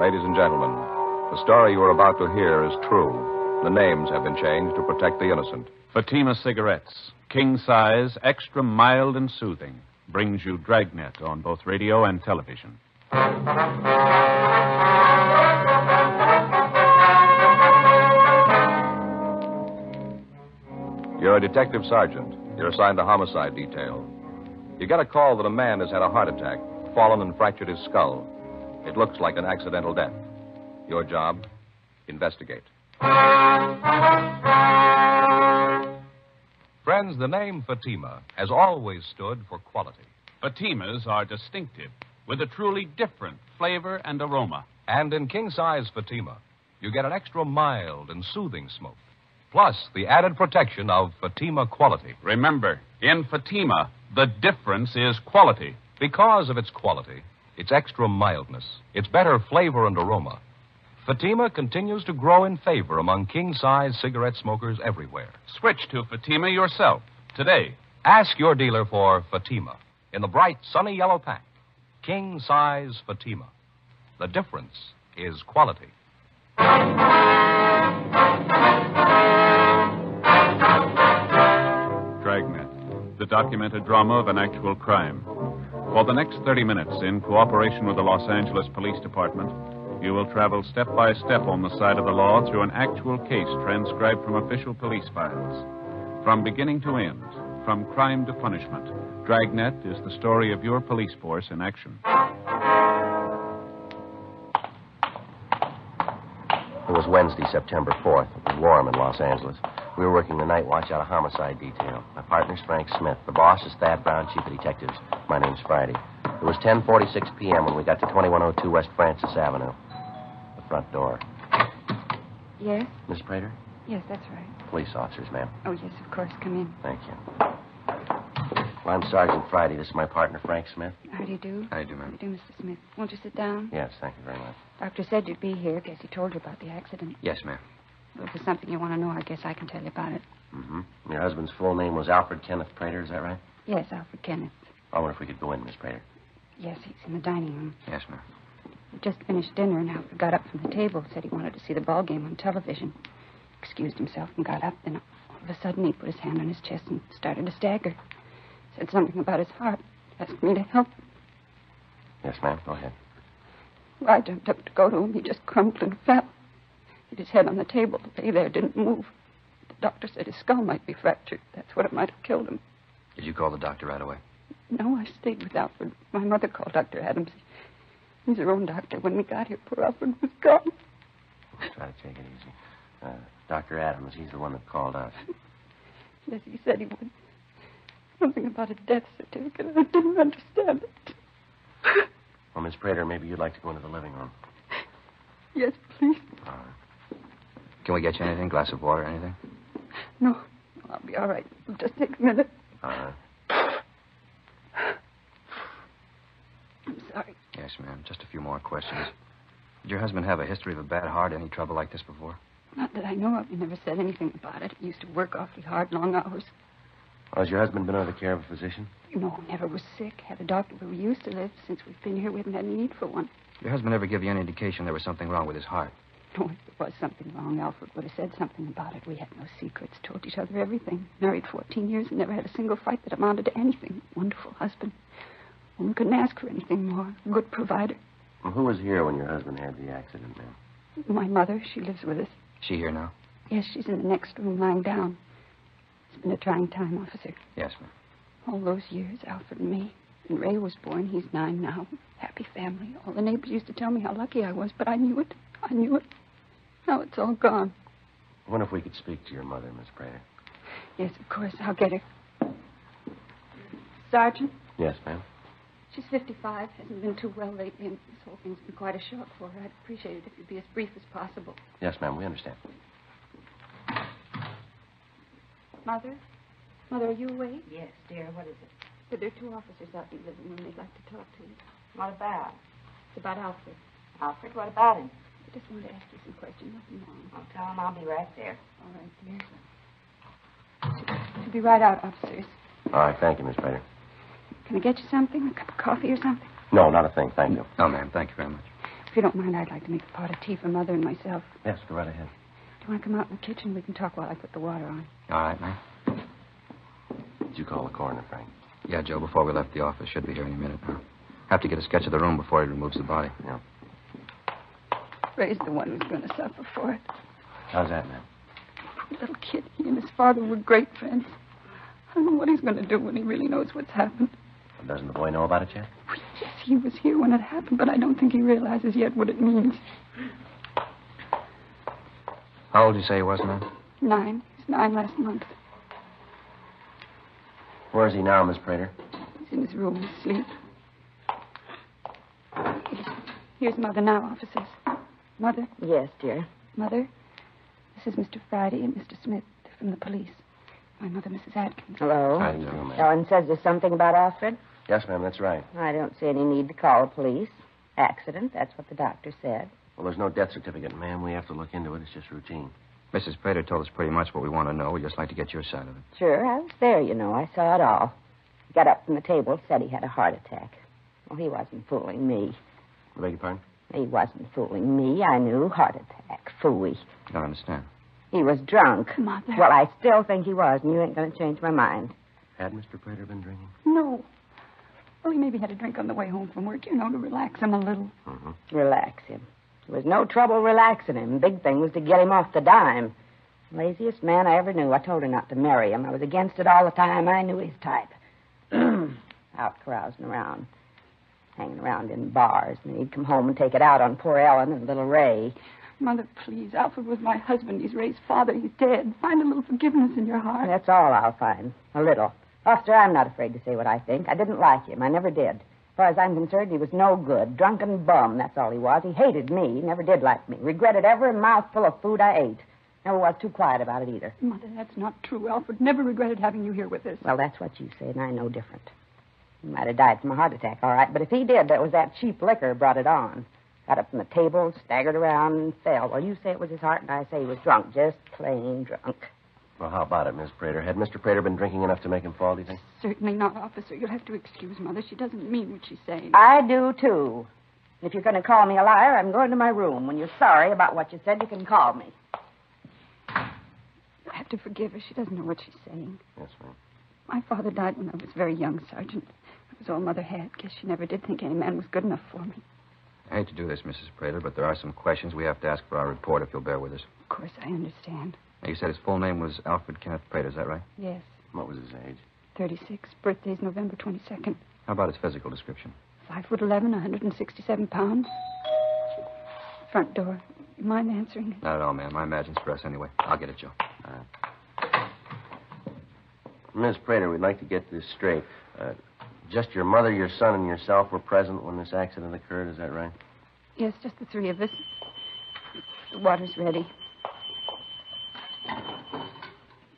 Ladies and gentlemen, the story you are about to hear is true. The names have been changed to protect the innocent. Fatima Cigarettes, king size, extra mild and soothing, brings you Dragnet on both radio and television. You're a detective sergeant. You're assigned to homicide detail. You get a call that a man has had a heart attack, fallen and fractured his skull. It looks like an accidental death. Your job, investigate. Friends, the name Fatima has always stood for quality. Fatimas are distinctive, with a truly different flavor and aroma. And in king-size Fatima, you get an extra mild and soothing smoke, plus the added protection of Fatima quality. Remember, in Fatima, the difference is quality. Because of its quality, its extra mildness, its better flavor and aroma, Fatima continues to grow in favor among king-size cigarette smokers everywhere. Switch to Fatima yourself today. Ask your dealer for Fatima in the bright, sunny yellow pack. King-size Fatima. The difference is quality. Dragnet, the documented drama of an actual crime. For the next 30 minutes, in cooperation with the Los Angeles Police Department, you will travel step by step on the side of the law through an actual case transcribed from official police files. From beginning to end, from crime to punishment, Dragnet is the story of your police force in action. It was Wednesday, September 4th. It was warm in Los Angeles. We were working the night watch out of homicide detail. My partner's Frank Smith. The boss is Thad Brown, chief of detectives. My name's Friday. It was 10:46 p.m. when we got to 2102 West Francis Avenue. The front door. Yes? Miss Prater? Yes, that's right. Police officers, ma'am. Oh, yes, of course. Come in. Thank you. Well, I'm Sergeant Friday. This is my partner, Frank Smith. How do you do? How do you do, ma'am? How do you do, Mr. Smith? Won't you sit down? Yes, thank you very much. Doctor said you'd be here. Guess he told you about the accident. Yes, ma'am. Well, if there's something you want to know, I guess I can tell you about it. Mm-hmm. Your husband's full name was Alfred Kenneth Prater, is that right? Yes, Alfred Kenneth. I wonder if we could go in, Miss Prater. Yes, he's in the dining room. Yes, ma'am. We just finished dinner, and Alfred got up from the table, said he wanted to see the ball game on television. Excused himself and got up. Then all of a sudden, he put his hand on his chest and started to stagger. Said something about his heart. Asked me to help him. Yes, ma'am. Go ahead. Well, I jumped up to go to him. He just crumpled and fell. Hit his head on the table. Lay there, didn't move. The doctor said his skull might be fractured. That's what it might have killed him. Did you call the doctor right away? No, I stayed with Alfred. My mother called Dr. Adams. He's her own doctor. When we got here, poor Alfred was gone. Let's try to take it easy. Dr. Adams, he's the one that called us. Yes, he said he would. Something about a death certificate. I didn't understand it. Well, Miss Prater, maybe you'd like to go into the living room. Yes, please. All right. Can we get you anything? Glass of water, anything? No, I'll be all right. It'll just take a minute. All right. I'm sorry. Yes, ma'am. Just a few more questions. Did your husband have a history of a bad heart, any trouble like this before? Not that I know of. He never said anything about it. He used to work awfully hard, long hours. Well, has your husband been under the care of a physician? No, never was sick. Had a doctor where we used to live. Since we've been here, we haven't had any need for one. Your husband ever give you any indication there was something wrong with his heart? No, if there was something wrong, Alfred would have said something about it. We had no secrets, told each other everything. Married 14 years and never had a single fight that amounted to anything. Wonderful husband. One couldn't ask for anything more. Good provider. Well, who was here when your husband had the accident, ma'am? My mother, she lives with us. Is she here now? Yes, she's in the next room lying down. It's been a trying time, officer. Yes, ma'am. All those years, Alfred and me. When Ray was born, he's 9 now. Happy family. All the neighbors used to tell me how lucky I was, but I knew it. I knew it. Now it's all gone. I wonder if we could speak to your mother, Miss Prater. Yes, of course. I'll get her. Sergeant? Yes, ma'am. She's 55. Hasn't been too well lately, and this whole thing's been quite a shock for her. I'd appreciate it if you'd be as brief as possible. Yes, ma'am. We understand. Mother? Mother, are you awake? Yes, dear. What is it? There are 2 officers out in the living room. They'd like to talk to you. What about? It's about Alfred. Alfred, what about him? I just wanted to ask you some questions. Nothing wrong. I'll tell him I'll be right there. All right, dear. She'll be right out, officers. All right. Thank you, Miss Prater. Can I get you something? A cup of coffee or something? No, not a thing. Thank you. No, ma'am. Thank you very much. If you don't mind, I'd like to make a pot of tea for Mother and myself. Yes, go right ahead. Do you want to come out in the kitchen? We can talk while I put the water on. All right, ma'am. Did you call the coroner, Frank? Yeah, Joe, before we left the office. Should be here any minute now. Have to get a sketch of the room before he removes the body. Yeah. Ray's the one who's going to suffer for it. How's that, ma'am? Poor little kid. He and his father were great friends. I don't know what he's going to do when he really knows what's happened. Well, doesn't the boy know about it yet? Well, yes, he was here when it happened, but I don't think he realizes yet what it means. How old did you say he was, ma'am? 9. He's 9 last month. Where is he now, Miss Prater? He's in his room asleep. Here's Mother now, officers. Mother? Yes, dear. Mother? This is Mr. Friday and Mr. Smith. They're from the police. My mother, Mrs. Atkins. Hello. How do you do, ma'am? Ellen says there's something about Alfred. Yes, ma'am, that's right. I don't see any need to call the police. Accident, that's what the doctor said. Well, there's no death certificate, ma'am. We have to look into it. It's just routine. Mrs. Prater told us pretty much what we want to know. We'd just like to get your side of it. Sure, I was there, you know. I saw it all. He got up from the table, said he had a heart attack. Well, he wasn't fooling me. I beg your pardon? He wasn't fooling me. I knew. Heart attack. Phooey. Don't understand. He was drunk. Mother. Well, I still think he was, and you ain't going to change my mind. Had Mr. Prater been drinking? No. Well, he maybe had a drink on the way home from work, you know, to relax him a little. Mm-hmm. Relax him. There was no trouble relaxing him. Big thing was to get him off the dime. Laziest man I ever knew. I told her not to marry him. I was against it all the time. I knew his type. Out carousing around. Hanging around in bars. And he'd come home and take it out on poor Ellen and little Ray. Mother, please. Alfred was my husband. He's Ray's father. He's dead. Find a little forgiveness in your heart. That's all I'll find. A little. Officer, I'm not afraid to say what I think. I didn't like him. I never did. As far as I'm concerned, he was no good. Drunken bum, that's all he was. He hated me. He never did like me. Regretted every mouthful of food I ate. Never was too quiet about it either. Mother, that's not true. Alfred never regretted having you here with us. Well, that's what you say, and I know different. He might have died from a heart attack, all right, but if he did, that was that cheap liquor brought it on. Got up from the table, staggered around, and fell. Well, you say it was his heart, and I say he was drunk. Just plain drunk. Well, how about it, Miss Prater? Had Mr. Prater been drinking enough to make him fall, do you think? Certainly not, officer. You'll have to excuse Mother. She doesn't mean what she's saying. I do, too. If you're going to call me a liar, I'm going to my room. When you're sorry about what you said, you can call me. You'll have to forgive her. She doesn't know what she's saying. Yes, ma'am. My father died when I was very young, Sergeant. That was all Mother had. Guess she never did think any man was good enough for me. I hate to do this, Mrs. Prater, but there are some questions we have to ask for our report if you'll bear with us. Of course, I understand. Now, you said his full name was Alfred Kenneth Prater, is that right? Yes. What was his age? 36. Birthday's November 22nd. How about his physical description? 5'11", 167 pounds. Front door. You mind answering it? Not at all, ma'am. I imagine stress anyway. I'll get it, Joe. Miss Prater, we'd like to get this straight. Just your mother, your son, and yourself were present when this accident occurred, is that right? Yes, just the three of us. The water's ready.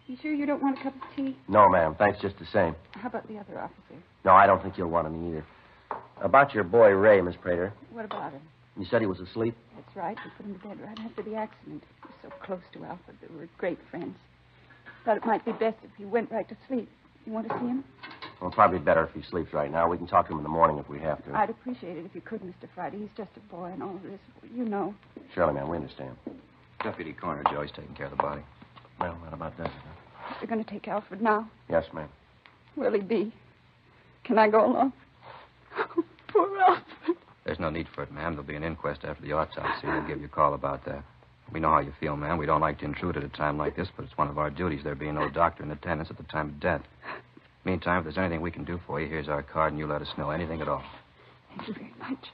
You sure you don't want a cup of tea? No, ma'am. Thanks just the same. How about the other officer? No, I don't think you'll want any either. About your boy, Ray, Miss Prater. What about him? You said he was asleep? That's right. We put him to bed right after the accident. He was so close to Alfred. They were great friends. Thought it might be best if he went right to sleep. You want to see him? Well, probably better if he sleeps right now. We can talk to him in the morning if we have to. I'd appreciate it if you could, Mr. Friday. He's just a boy and all this. You know. Surely, ma'am. We understand. Deputy Coroner Joey's taking care of the body. Well, that about does it, huh? They're going to take Alfred now. Yes, ma'am. Will he be? Can I go along? Oh, poor Alfred. There's no need for it, ma'am. There'll be an inquest after the autopsy. We'll give you a call about that. We know how you feel, ma'am. We don't like to intrude at a time like this, but it's one of our duties, there being no doctor in attendance at the time of death. Meantime, if there's anything we can do for you, here's our card, and you let us know anything at all. Thank you very much.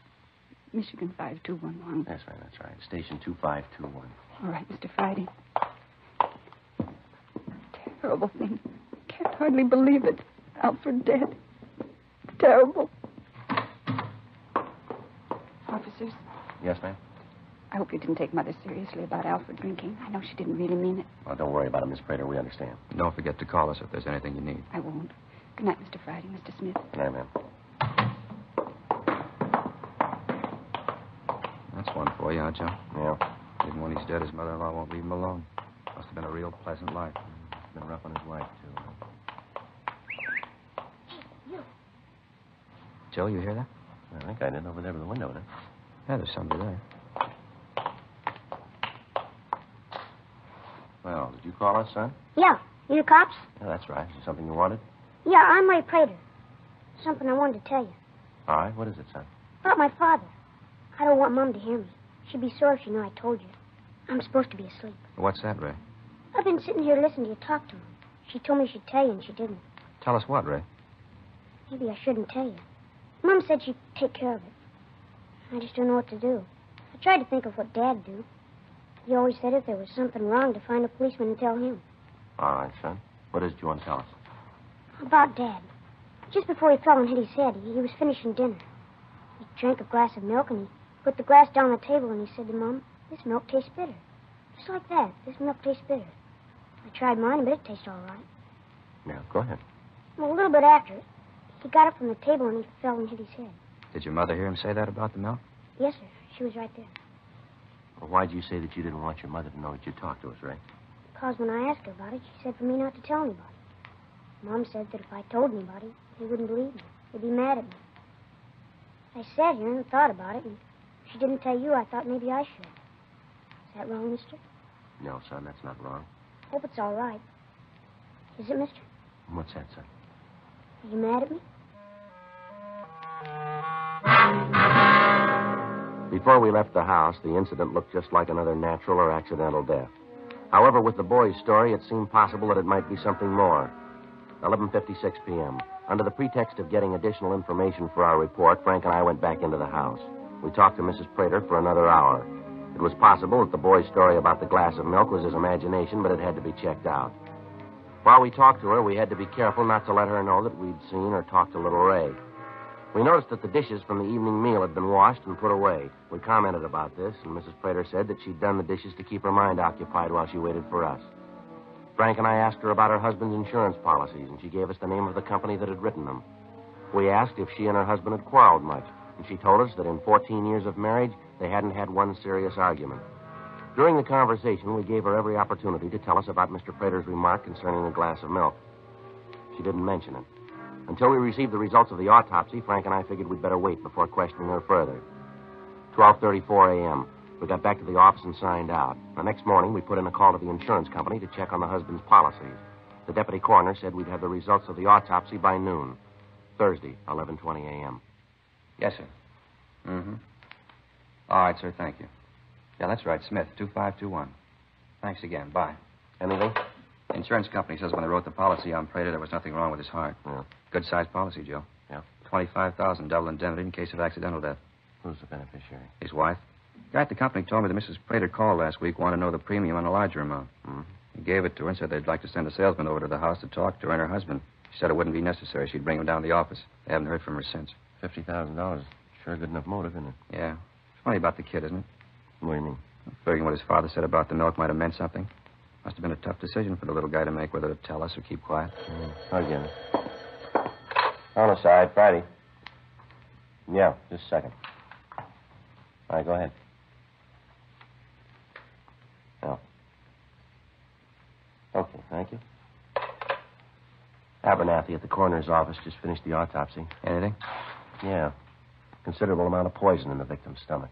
Michigan 5211. Yes, ma'am. That's right. Station 2521. All right, Mr. Friday. Terrible thing. Can't hardly believe it. Alfred dead. Terrible. Officers, Yes, ma'am? I hope you didn't take Mother seriously about Alfred drinking. I know she didn't really mean it. Well, don't worry about it, Miss Prater. We understand. Don't forget to call us if there's anything you need. I won't. Good night, Mr. Friday, Mr. Smith. Good night, ma'am. That's one for you, huh, Joe? Yeah. Even when he's dead, his mother-in-law won't leave him alone. Must have been a real pleasant life. He's been rough on his wife, too. Joe, you hear that? I think I did over there by the window, didn't Yeah, there's somebody there. Well, did you call us, son? Yeah. You the cops? Yeah, that's right. Is there something you wanted? Yeah, I'm Ray Prater. Something I wanted to tell you. All right. What is it, son? About my father. I don't want Mom to hear me. She'd be sore if she knew I told you. I'm supposed to be asleep. What's that, Ray? I've been sitting here listening to you talk to him. She told me she'd tell you, and she didn't. Tell us what, Ray? Maybe I shouldn't tell you. Mom said she'd take care of it. I just don't know what to do. I tried to think of what Dad'd do. He always said if there was something wrong to find a policeman and tell him. All right, son. What is it you want to tell us? About Dad. Just before he fell and hit his head, he was finishing dinner. He drank a glass of milk, and he put the glass down on the table, and he said to Mom, "This milk tastes bitter." Just like that. This milk tastes bitter. I tried mine, but it tastes all right. Yeah, go ahead. Well, a little bit after it, he got up from the table, and he fell and hit his head. Did your mother hear him say that about the milk? Yes, sir. She was right there. Well, why'd you say that you didn't want your mother to know that you talked to us, Ray? Because when I asked her about it, she said for me not to tell anybody. Mom said that if I told anybody, they wouldn't believe me. They'd be mad at me. I sat here and thought about it, and if she didn't tell you, I thought maybe I should. Is that wrong, mister? No, son, that's not wrong. Hope it's all right. Is it, mister? What's that, son? Are you mad at me? Before we left the house, the incident looked just like another natural or accidental death. However, with the boy's story, it seemed possible that it might be something more. 11:56 p.m. Under the pretext of getting additional information for our report, Frank and I went back into the house. We talked to Mrs. Prater for another hour. It was possible that the boy's story about the glass of milk was his imagination, but it had to be checked out. While we talked to her, we had to be careful not to let her know that we'd seen or talked to little Ray. We noticed that the dishes from the evening meal had been washed and put away. We commented about this, and Mrs. Prater said that she'd done the dishes to keep her mind occupied while she waited for us. Frank and I asked her about her husband's insurance policies, and she gave us the name of the company that had written them. We asked if she and her husband had quarreled much, and she told us that in 14 years of marriage, they hadn't had one serious argument. During the conversation, we gave her every opportunity to tell us about Mr. Prater's remark concerning the glass of milk. She didn't mention it. Until we received the results of the autopsy, Frank and I figured we'd better wait before questioning her further. 12:34 a.m. We got back to the office and signed out. The next morning, we put in a call to the insurance company to check on the husband's policies. The deputy coroner said we'd have the results of the autopsy by noon. Thursday, 11:20 a.m. Yes, sir. Mm-hmm. All right, sir. Thank you. Yeah, that's right. Smith, 2521. Thanks again. Bye. Anything? The insurance company says when they wrote the policy on Prater, there was nothing wrong with his heart. Yeah. Good-sized policy, Joe. Yeah. $25,000 double indemnity in case of accidental death. Who's the beneficiary? His wife. The guy at the company told me that Mrs. Prater called last week, wanted to know the premium on a larger amount. Mm-hmm. He gave it to her and said they'd like to send a salesman over to the house to talk to her and her husband. She said it wouldn't be necessary. She'd bring him down to the office. They haven't heard from her since. $50,000. Sure good enough motive, isn't it? Yeah. It's funny about the kid, isn't it? What do you mean? Figuring what his father said about the milk might have meant something. Must have been a tough decision for the little guy to make, whether to tell us or keep quiet. I get it. On the side, Friday. Yeah, just a second. All right, go ahead. Yeah. Okay, thank you. Abernathy at the coroner's office just finished the autopsy. Anything? Yeah. Considerable amount of poison in the victim's stomach.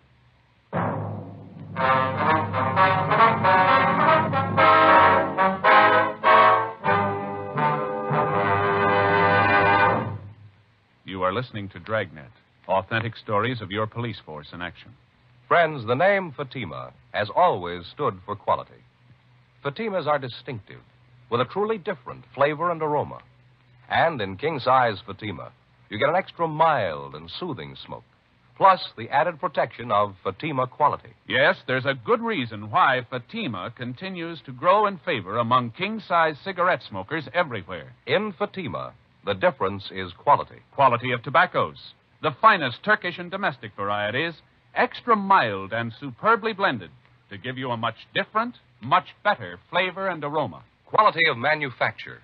You are listening to Dragnet, authentic stories of your police force in action. Friends, the name Fatima has always stood for quality. Fatimas are distinctive, with a truly different flavor and aroma. And in king-size Fatima, you get an extra mild and soothing smoke, plus the added protection of Fatima quality. Yes, there's a good reason why Fatima continues to grow in favor among king-size cigarette smokers everywhere. In Fatima, the difference is quality. Quality of tobaccos, the finest Turkish and domestic varieties, extra mild and superbly blended to give you a much different, much better flavor and aroma. Quality of manufacture,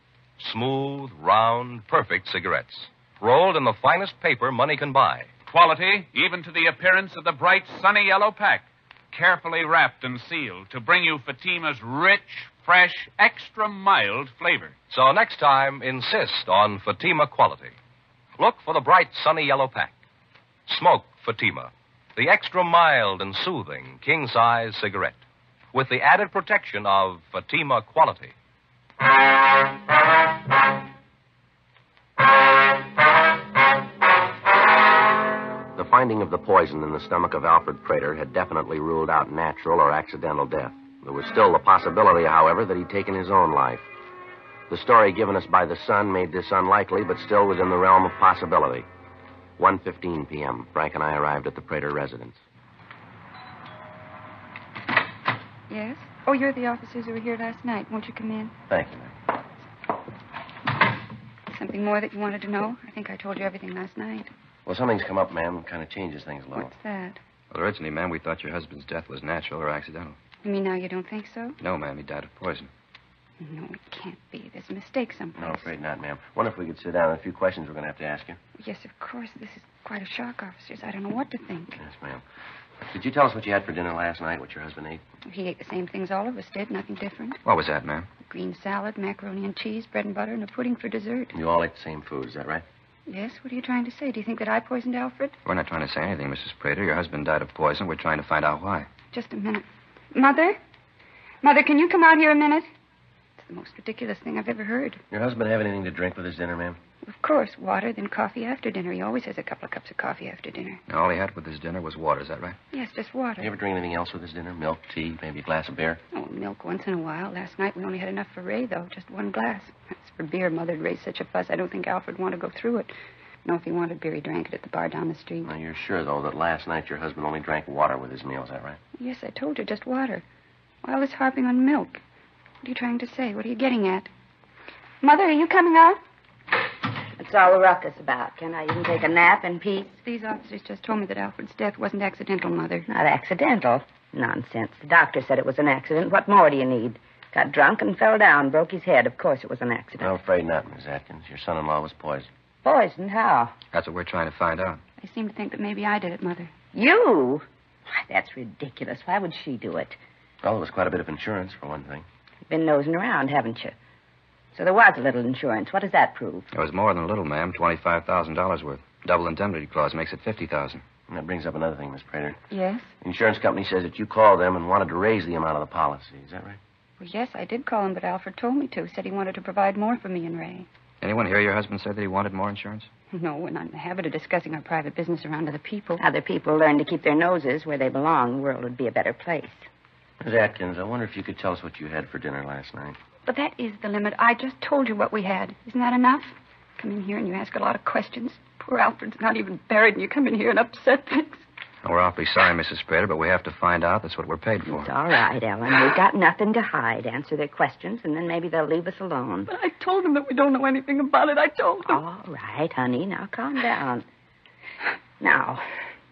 smooth, round, perfect cigarettes, rolled in the finest paper money can buy. Quality, even to the appearance of the bright, sunny yellow pack, carefully wrapped and sealed to bring you Fatima's rich, fresh, extra mild flavor. So next time, insist on Fatima quality. Look for the bright, sunny yellow pack. Smoke Fatima. the extra mild and soothing king-size cigarette, with the added protection of Fatima quality. The finding of the poison in the stomach of Alfred Prater had definitely ruled out natural or accidental death. There was still the possibility, however, that he'd taken his own life. The story given us by the Sun made this unlikely, but still was in the realm of possibility. 1:15 p.m. Frank and I arrived at the Prater residence. Yes? Oh, you're the officers who were here last night. Won't you come in? Thank you, ma'am. Something more that you wanted to know? I think I told you everything last night. Well, something's come up, ma'am. Kind of changes things a little. What's that? Well, originally, ma'am, we thought your husband's death was natural or accidental. You mean now you don't think so? No, ma'am, he died of poison. No, it can't be. There's a mistake someplace. No, afraid not, ma'am. Wonder if we could sit down. A few questions we're going to have to ask you. Yes, of course. This is quite a shock, officers. I don't know what to think. Yes, ma'am. Did you tell us what you had for dinner last night, what your husband ate? He ate the same things all of us did, nothing different. What was that, ma'am? Green salad, macaroni and cheese, bread and butter, and a pudding for dessert. You all ate the same food, is that right? Yes, what are you trying to say? Do you think that I poisoned Alfred? We're not trying to say anything, Mrs. Prater. Your husband died of poison. We're trying to find out why. Just a minute. Mother? Mother, can you come out here a minute? It's the most ridiculous thing I've ever heard. Your husband have anything to drink with his dinner, ma'am? Of course, water, then coffee after dinner. He always has a couple of cups of coffee after dinner. Now, all he had with his dinner was water, is that right? Yes, just water. You ever drink anything else with his dinner? Milk, tea, maybe a glass of beer? Oh, milk once in a while. Last night we only had enough for Ray, though. Just one glass. As for beer, Mother'd raised such a fuss, I don't think Alfred wanted to go through it. No, if he wanted beer, he drank it at the bar down the street. Now, you're sure, though, that last night your husband only drank water with his meal, is that right? Yes, I told you, just water. Why all this harping on milk? What are you trying to say? What are you getting at? Mother, are you coming out? That's all the ruckus about. Can I even take a nap in peace? These officers just told me that Alfred's death wasn't accidental, Mother. Not accidental. Nonsense. The doctor said it was an accident. What more do you need? Got drunk and fell down, broke his head. Of course it was an accident. I'm afraid not, Miss Atkins. Your son-in-law was poisoned. Poisoned? How? That's what we're trying to find out. I seem to think that maybe I did it, Mother. You? Why, that's ridiculous. Why would she do it? Well, there was quite a bit of insurance, for one thing. You've been nosing around, haven't you? So there was a little insurance. What does that prove? It was more than a little, ma'am. $25,000 worth. Double indemnity clause makes it $50,000. And that brings up another thing, Miss Prater. Yes? The insurance company says that you called them and wanted to raise the amount of the policy. Is that right? Well, yes, I did call him, but Alfred told me to. Said he wanted to provide more for me and Ray. Anyone hear your husband say that he wanted more insurance? No, we're not in the habit of discussing our private business around other people. Other people learn to keep their noses where they belong. The world would be a better place. Miss Atkins, I wonder if you could tell us what you had for dinner last night. But that is the limit. I just told you what we had. Isn't that enough? Come in here and you ask a lot of questions. Poor Alfred's not even buried, and you come in here and upset things. Well, we're awfully sorry, Mrs. Prater, but we have to find out. That's what we're paid for. It's all right, Ellen. We've got nothing to hide. Answer their questions, and then maybe they'll leave us alone. But I told them that we don't know anything about it. I told them. All right, honey. Now, calm down. Now,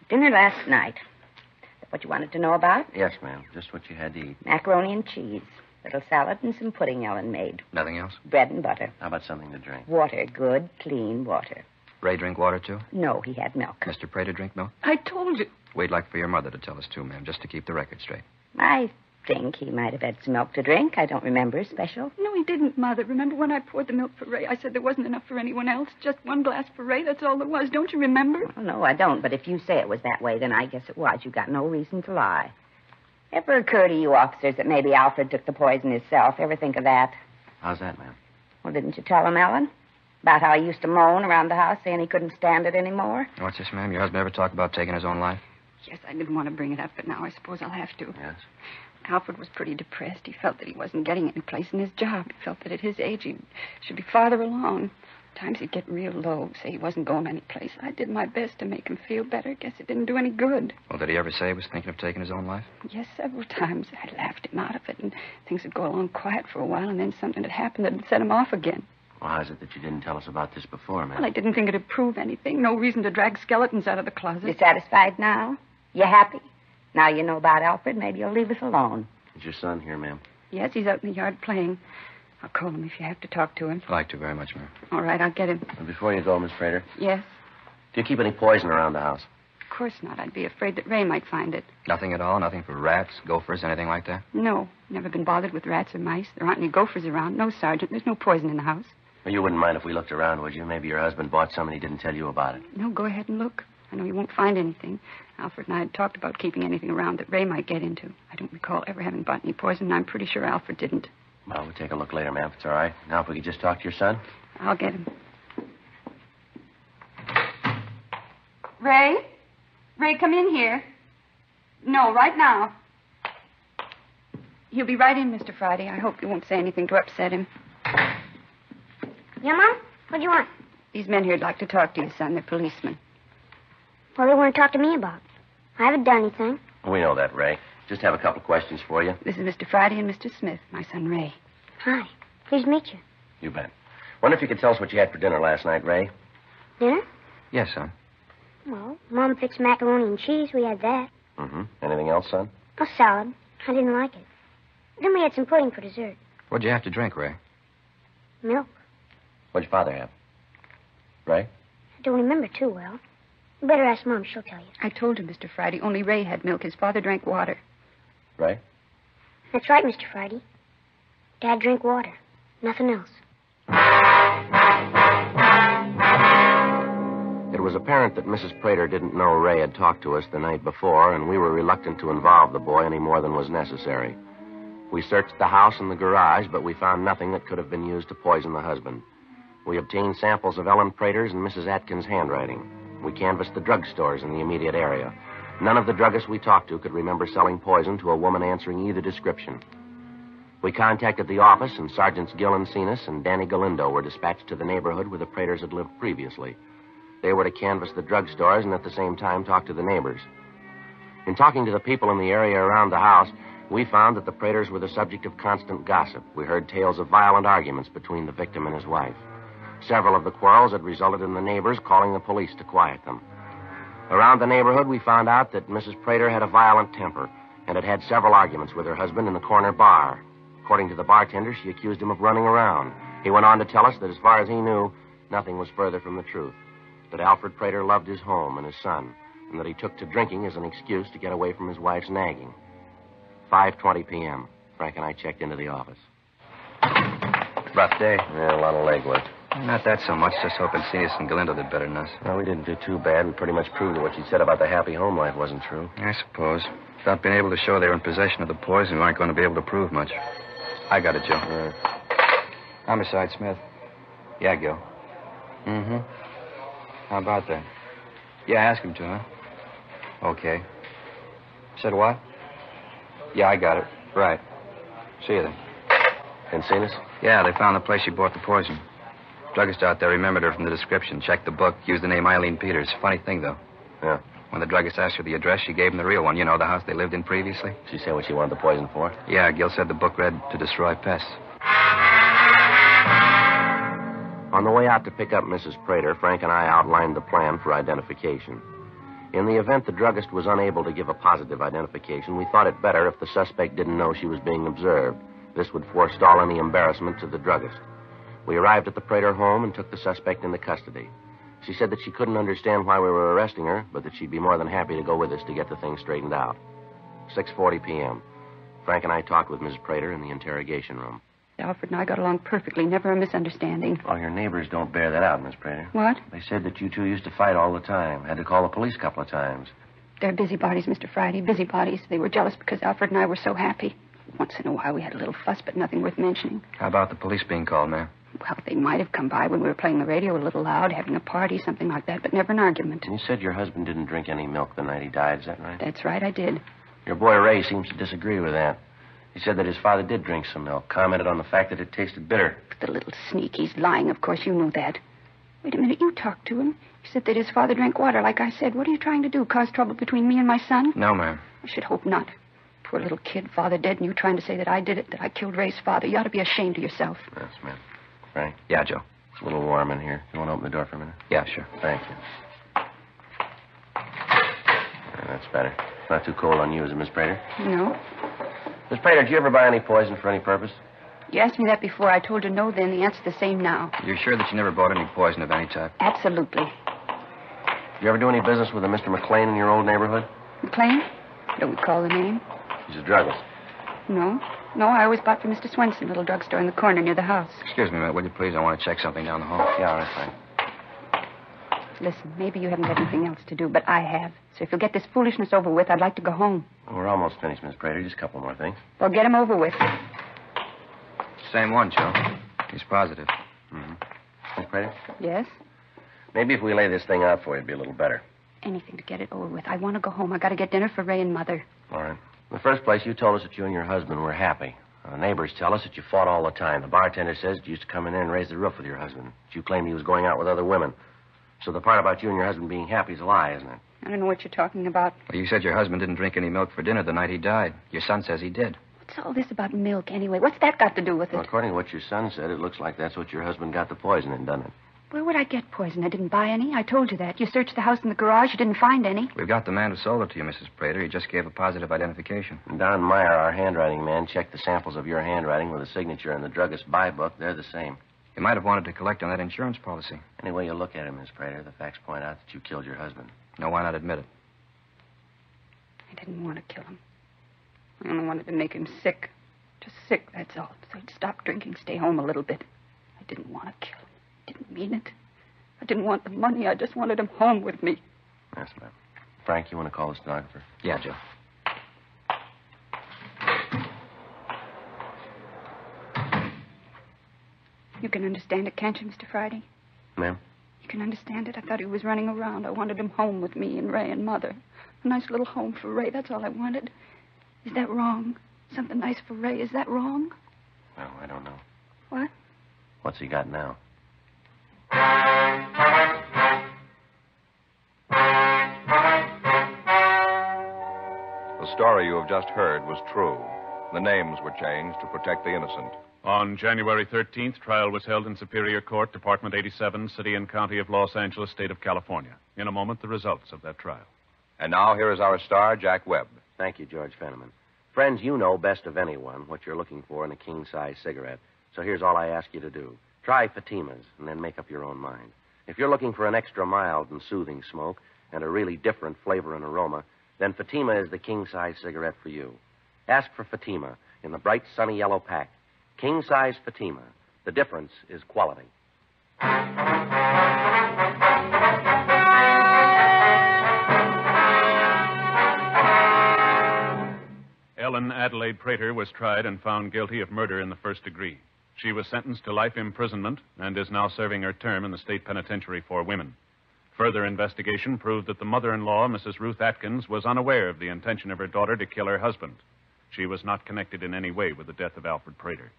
dinner last night. Is that what you wanted to know about? Yes, ma'am. Just what you had to eat. Macaroni and cheese. Little salad and some pudding Ellen made. Nothing else? Bread and butter. How about something to drink? Water. Good, clean water. Ray drink water, too? No, he had milk. Mr. Prater drink milk? I told you. We'd like for your mother to tell us, too, ma'am, just to keep the record straight. I think he might have had some milk to drink. I don't remember special. No, he didn't, Mother. Remember when I poured the milk for Ray? I said there wasn't enough for anyone else. Just one glass for Ray. That's all there was. Don't you remember? Well, no, I don't. But if you say it was that way, then I guess it was. You got no reason to lie. Ever occur to you officers that maybe Alfred took the poison himself? Ever think of that? How's that, ma'am? Well, didn't you tell him, Ellen? About how he used to moan around the house saying he couldn't stand it anymore? What's this, ma'am? Your husband ever talk about taking his own life? Yes, I didn't want to bring it up, but now I suppose I'll have to. Yes? Alfred was pretty depressed. He felt that he wasn't getting any place in his job. He felt that at his age he should be farther along. Times he'd get real low, say he wasn't going any place. I did my best to make him feel better. Guess it didn't do any good. Well, did he ever say he was thinking of taking his own life? Yes, several times. I laughed him out of it, and things would go along quiet for a while, and then something would happen that would set him off again. Well, how is it that you didn't tell us about this before, ma'am? Well, I didn't think it'd prove anything. No reason to drag skeletons out of the closet. You satisfied now? You happy? Now you know about Alfred, maybe you'll leave us alone. Is your son here, ma'am? Yes, he's out in the yard playing. I'll call him if you have to talk to him. I'd like to very much, ma'am. All right, I'll get him. And before you go, Miss Prater, Yes? do you keep any poison around the house? Of course not. I'd be afraid that Ray might find it. Nothing at all? Nothing for rats, gophers, anything like that? No, never been bothered with rats or mice. There aren't any gophers around. No, Sergeant. There's no poison in the house. Well, you wouldn't mind if we looked around, would you? Maybe your husband bought some and he didn't tell you about it. No, go ahead and look. I know you won't find anything. Alfred and I had talked about keeping anything around that Ray might get into. I don't recall ever having bought any poison, and I'm pretty sure Alfred didn't. Well, we'll take a look later, ma'am, if it's all right. Now, if we could just talk to your son. I'll get him. Ray? Ray, come in here. No, right now. He'll be right in, Mr. Friday. I hope you won't say anything to upset him. Yeah, Mom? What do you want? These men here'd like to talk to you, son. They're policemen. What do they want to talk to me about? I haven't done anything. We know that, Ray. Just have a couple of questions for you. This is Mr. Friday and Mr. Smith, my son Ray. Hi. Pleased to meet you. You bet. Wonder if you could tell us what you had for dinner last night, Ray? Dinner? Yes, son. Well, Mom fixed macaroni and cheese. We had that. Mm-hmm. Anything else, son? A salad. I didn't like it. Then we had some pudding for dessert. What'd you have to drink, Ray? Milk. What'd your father have? Ray? I don't remember too well. You better ask Mom. She'll tell you. I told you, Mr. Friday, only Ray had milk. His father drank water. Ray? That's right, Mr. Friday. Dad drank water. Nothing else. It was apparent that Mrs. Prater didn't know Ray had talked to us the night before, and we were reluctant to involve the boy any more than was necessary. We searched the house and the garage, but we found nothing that could have been used to poison the husband. We obtained samples of Ellen Prater's and Mrs. Atkins' handwriting. We canvassed the drugstores in the immediate area. None of the druggists we talked to could remember selling poison to a woman answering either description. We contacted the office, and Sergeants Gill and Cenas and Danny Galindo were dispatched to the neighborhood where the Praters had lived previously. They were to canvass the drugstores and at the same time talk to the neighbors. In talking to the people in the area around the house, we found that the Praters were the subject of constant gossip. We heard tales of violent arguments between the victim and his wife. Several of the quarrels had resulted in the neighbors calling the police to quiet them. Around the neighborhood, we found out that Mrs. Prater had a violent temper and had had several arguments with her husband in the corner bar. According to the bartender, she accused him of running around. He went on to tell us that as far as he knew, nothing was further from the truth. That Alfred Prater loved his home and his son, and that he took to drinking as an excuse to get away from his wife's nagging. 5:20 p.m. Frank and I checked into the office. Rough day. Yeah, a lot of legwork. Not that so much. Just hoping Cenas and Galindo did better than us. Well, we didn't do too bad. We pretty much proved that what she said about the happy home life wasn't true. I suppose. Without being able to show they were in possession of the poison, we aren't going to be able to prove much. I got it, Joe. Yeah. Homicide, Smith. Yeah, Gil. Mm-hmm. How about that? Yeah, ask him to, huh? Okay. Said what? Yeah, I got it. Right. See you then. And Cenas? Yeah, they found the place she bought the poison. Druggist out there remembered her from the description, checked the book, used the name Eileen Peters. Funny thing, though. Yeah. When the druggist asked her the address, she gave him the real one. You know, the house they lived in previously. She said what she wanted the poison for? Yeah, Gil said the book read to destroy pests. On the way out to pick up Mrs. Prater, Frank and I outlined the plan for identification. In the event the druggist was unable to give a positive identification, we thought it better if the suspect didn't know she was being observed. This would forestall any embarrassment to the druggist. We arrived at the Prater home and took the suspect into custody. She said that she couldn't understand why we were arresting her, but that she'd be more than happy to go with us to get the thing straightened out. 6:40 p.m. Frank and I talked with Mrs. Prater in the interrogation room. Alfred and I got along perfectly, never a misunderstanding. Well, your neighbors don't bear that out, Miss Prater. What? They said that you two used to fight all the time. Had to call the police a couple of times. They're busybodies, Mr. Friday, busybodies. They were jealous because Alfred and I were so happy. Once in a while we had a little fuss, but nothing worth mentioning. How about the police being called, ma'am? Well, they might have come by when we were playing the radio a little loud, having a party, something like that, but never an argument. And you said your husband didn't drink any milk the night he died, is that right? That's right, I did. Your boy Ray seems to disagree with that. He said that his father did drink some milk, commented on the fact that it tasted bitter. The little sneak, he's lying, of course, you know that. Wait a minute, you talked to him. He said that his father drank water, like I said. What are you trying to do, cause trouble between me and my son? No, ma'am. I should hope not. Poor little kid, father dead, and you trying to say that I did it, that I killed Ray's father. You ought to be ashamed of yourself. Yes, ma'am. Frank? Yeah, Joe. It's a little warm in here. You want to open the door for a minute? Yeah, sure. Thank you. Yeah, that's better. It's not too cold on you, is it, Miss Prater? No. Miss Prater, did you ever buy any poison for any purpose? You asked me that before. I told you no then. The answer's the same now. You're sure that you never bought any poison of any type? Absolutely. Did you ever do any business with a Mr. McLean in your old neighborhood? McLean? Don't recall the name. He's a druggist. No. No, I always bought from Mr. Swenson, little drugstore in the corner near the house. Excuse me a minute, will you please? I want to check something down the hall. Yeah, all right, Frank. Listen, maybe you haven't got anything else to do, but I have. So if you'll get this foolishness over with, I'd like to go home. Well, we're almost finished, Miss Prater. Just a couple more things. Well, get 'em over with. Same one, Joe. He's positive. Mm-hmm. Miss Prater? Yes? Maybe if we lay this thing out for you, it'd be a little better. Anything to get it over with. I want to go home. I got to get dinner for Ray and Mother. All right. In the first place, you told us that you and your husband were happy. The neighbors tell us that you fought all the time. The bartender says that you used to come in there and raise the roof with your husband. That you claimed he was going out with other women. So the part about you and your husband being happy is a lie, isn't it? I don't know what you're talking about. Well, you said your husband didn't drink any milk for dinner the night he died. Your son says he did. What's all this about milk, anyway? What's that got to do with it? Well, according to what your son said, it looks like that's what your husband got the poison in, doesn't it? Where would I get poison? I didn't buy any. I told you that. You searched the house and the garage. You didn't find any. We've got the man who sold it to you, Mrs. Prater. He just gave a positive identification. And Don Meyer, our handwriting man, checked the samples of your handwriting with a signature in the druggist's buy book. They're the same. He might have wanted to collect on that insurance policy. Any way you look at it, Miss Prater, the facts point out that you killed your husband. No, why not admit it? I didn't want to kill him. I only wanted to make him sick. Just sick, that's all. So he'd stop drinking, stay home a little bit. I didn't want to kill him. Didn't mean it. I didn't want the money. I just wanted him home with me. Yes, ma'am. Frank, you want to call the stenographer? Yeah, Joe. You can understand it, can't you, Mr. Friday? Ma'am? You can understand it? I thought he was running around. I wanted him home with me and Ray and Mother. A nice little home for Ray. That's all I wanted. Is that wrong? Something nice for Ray. Is that wrong? Well, I don't know. What? What's he got now? The story you have just heard was true. The names were changed to protect the innocent. On January 13th, trial was held in Superior Court, Department 87, City and County of Los Angeles, State of California. In a moment, the results of that trial. And now here is our star, Jack Webb. Thank you, George Fenneman. Friends, you know best of anyone what you're looking for in a king-size cigarette. So here's all I ask you to do. Try Fatima's and then make up your own mind. If you're looking for an extra mild and soothing smoke and a really different flavor and aroma, then Fatima is the king-size cigarette for you. Ask for Fatima in the bright sunny yellow pack. King-size Fatima. The difference is quality. Ellen Adelaide Prater was tried and found guilty of murder in the first degree. She was sentenced to life imprisonment and is now serving her term in the state penitentiary for women. Further investigation proved that the mother-in-law, Mrs. Ruth Atkins, was unaware of the intention of her daughter to kill her husband. She was not connected in any way with the death of Alfred Prater.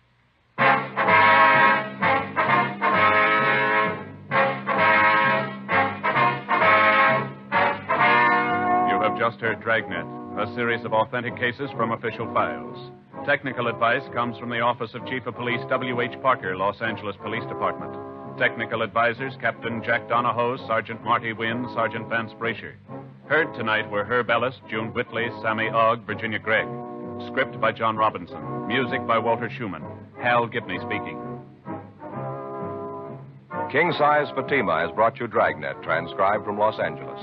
You have just heard Dragnet, a series of authentic cases from official files. Technical advice comes from the Office of Chief of Police W.H. Parker, Los Angeles Police Department. Technical advisors, Captain Jack Donahoe, Sergeant Marty Wynn, Sergeant Vance Brasher. Heard tonight were Herb Ellis, June Whitley, Sammy Ogg, Virginia Gregg. Script by John Robinson. Music by Walter Schumann. Hal Gibney speaking. King Size Fatima has brought you Dragnet, transcribed from Los Angeles.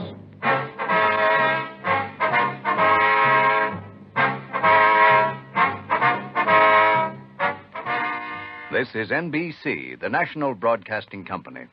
This is NBC, the national broadcasting company.